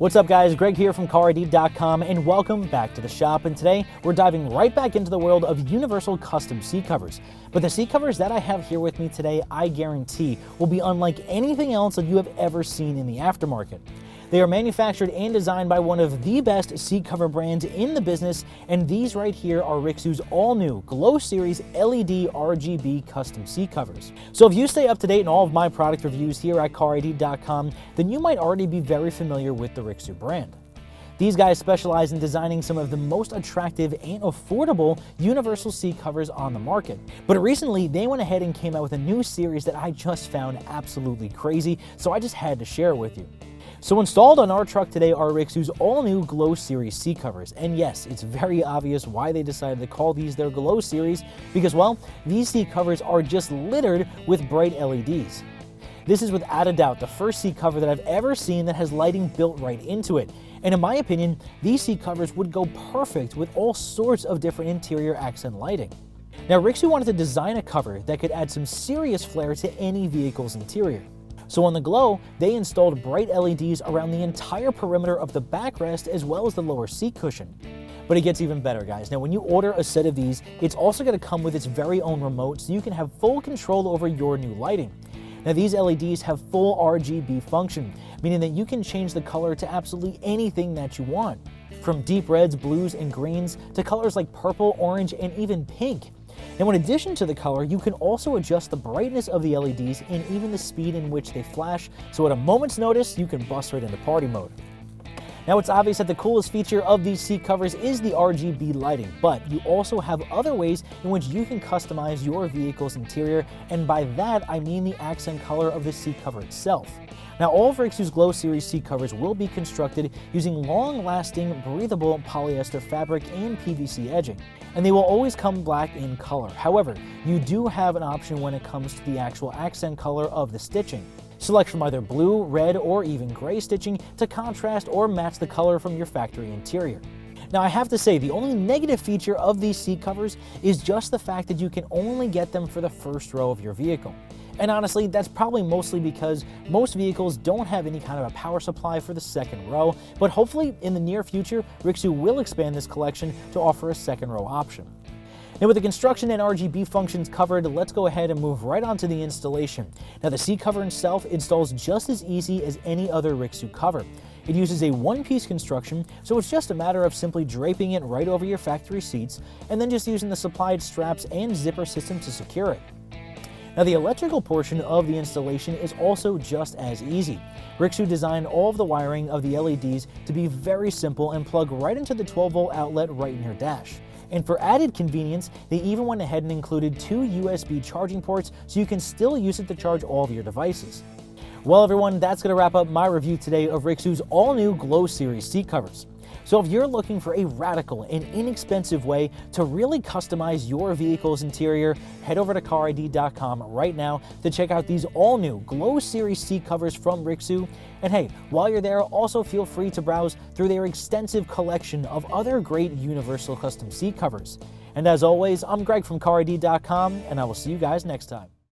What's up guys, Greg here from Carid.com and welcome back to the shop, and today we're diving right back into the world of universal custom seat covers. But the seat covers that I have here with me today, I guarantee, will be unlike anything else that you have ever seen in the aftermarket. They are manufactured and designed by one of the best seat cover brands in the business, and these right here are Rixxu's all-new Glo Series LED RGB custom seat covers. So if you stay up to date in all of my product reviews here at Carid.com, then you might already be very familiar with the Rixxu brand. These guys specialize in designing some of the most attractive and affordable universal seat covers on the market. But recently, they went ahead and came out with a new series that I just found absolutely crazy, so I just had to share it with you. So installed on our truck today are Rixxu's all-new Glo Series seat covers. And yes, it's very obvious why they decided to call these their Glo Series, because, well, these seat covers are just littered with bright LEDs. This is without a doubt the first seat cover that I've ever seen that has lighting built right into it. And in my opinion, these seat covers would go perfect with all sorts of different interior accent lighting. Now, Rixxu wanted to design a cover that could add some serious flair to any vehicle's interior. So on the Glo, they installed bright LEDs around the entire perimeter of the backrest as well as the lower seat cushion. But it gets even better, guys. Now, when you order a set of these, it's also going to come with its very own remote, so you can have full control over your new lighting. Now, these LEDs have full RGB function, meaning that you can change the color to absolutely anything that you want, from deep reds, blues, and greens to colors like purple, orange, and even pink. Now, in addition to the color, you can also adjust the brightness of the LEDs and even the speed in which they flash, so at a moment's notice, you can bust right into party mode. Now, it's obvious that the coolest feature of these seat covers is the RGB lighting, but you also have other ways in which you can customize your vehicle's interior, and by that, I mean the accent color of the seat cover itself. Now, all of Rixxu's Glo Series seat covers will be constructed using long-lasting, breathable polyester fabric and PVC edging, and they will always come black in color. However, you do have an option when it comes to the actual accent color of the stitching. Select from either blue, red, or even gray stitching to contrast or match the color from your factory interior. Now, I have to say, the only negative feature of these seat covers is just the fact that you can only get them for the first row of your vehicle. And honestly, that's probably mostly because most vehicles don't have any kind of a power supply for the second row, but hopefully in the near future, Rixxu will expand this collection to offer a second row option. Now, with the construction and RGB functions covered, let's go ahead and move right on to the installation. Now, the seat cover itself installs just as easy as any other Rixxu cover. It uses a one-piece construction, so it's just a matter of simply draping it right over your factory seats and then just using the supplied straps and zipper system to secure it. Now, the electrical portion of the installation is also just as easy. Rixxu designed all of the wiring of the LEDs to be very simple and plug right into the 12-volt outlet right in your dash. And for added convenience, they even went ahead and included 2 USB charging ports so you can still use it to charge all of your devices. Well, everyone, that's going to wrap up my review today of Rixxu's all-new Glo Series seat covers. So if you're looking for a radical and inexpensive way to really customize your vehicle's interior, head over to Carid.com right now to check out these all-new Glo Series seat covers from Rixxu. And hey, while you're there, also feel free to browse through their extensive collection of other great universal custom seat covers. And as always, I'm Greg from Carid.com, and I will see you guys next time.